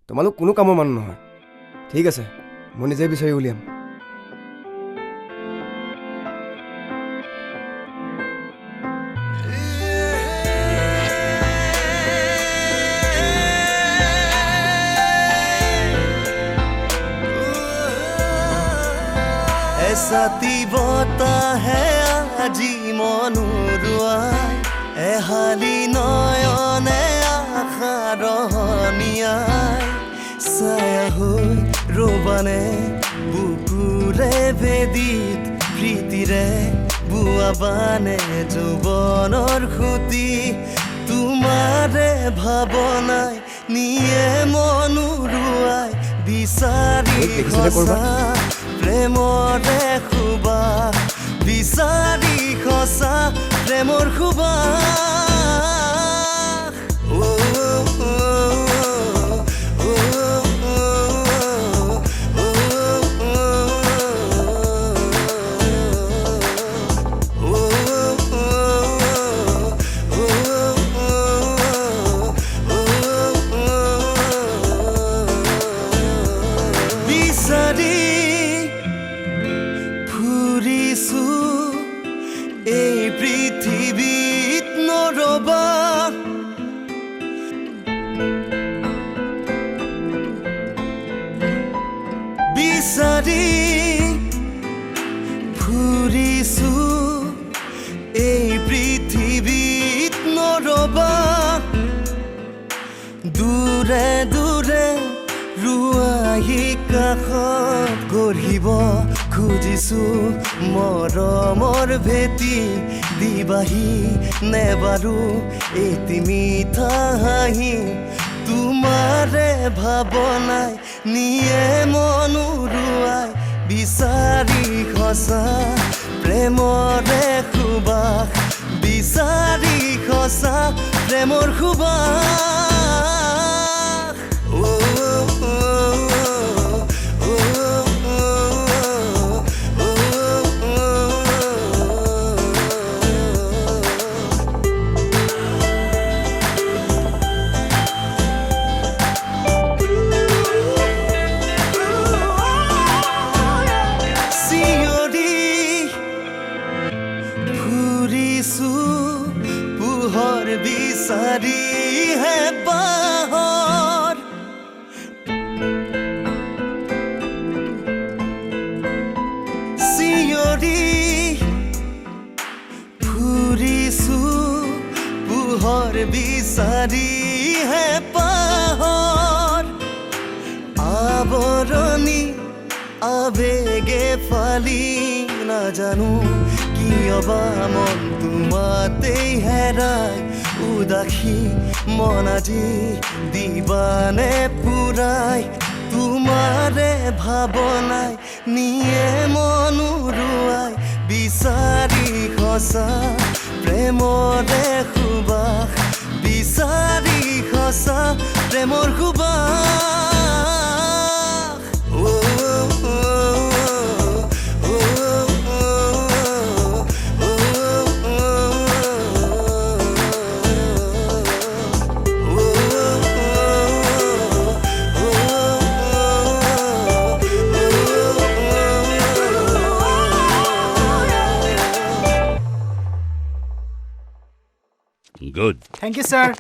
তোমালোক কোনো কামৰ মানুহ নহয় ঠিক আছে মই নিজে বিচাৰি উলিয়াম साथी बता है আজি মনুৰুৱাই এহালি নয়নে আশাৰহনিয়াই ছায়া হৈ ৰবানে বুকুৰে ভেদিত প্ৰীতিৰে বুৱাবানে যৌৱনৰ খুঁটি তোমাৰে ভাৱনাই নিয়ে মনুৰুৱাই বিচাৰি খোজা প্ৰেমৰে খুবা বিচাৰি খোজা প্ৰেমৰ খুবা এই পৃথিৱীত নৰবা বিচাৰি ফুৰিছো এই পৃথিৱীত নৰবা দূৰে দূৰে ৰুৱাহী কাষত গঢ়িব খুজিছো মৰমৰ ভেটি দিবাহি নেবাৰো এটি মিঠা হাঁহি তোমাৰে ভাৱনাই নিয়ে মনুৰুৱাই বিচাৰি খোজা প্ৰেমৰে সুবাস বিচাৰি খোজা প্ৰেমৰ সুবাস পোহৰ বিচাৰি হে পাহৰ চিঞৰি ফুৰিছো পোহৰ বিচাৰি হে পাহৰ আৱৰণি আবেগে ফালি নাজানো কিয়বা মন তোমাতেই হেৰাই উদাসী মন আজি দিবানে পুৰাই তোমাৰে ভাৱনাই নিয়ে মনুৰুৱাই বিচাৰি খোজা প্ৰেমৰে সুবাস বিচাৰি খোজা প্ৰেমৰ সুবাস Good. Thank you, sir.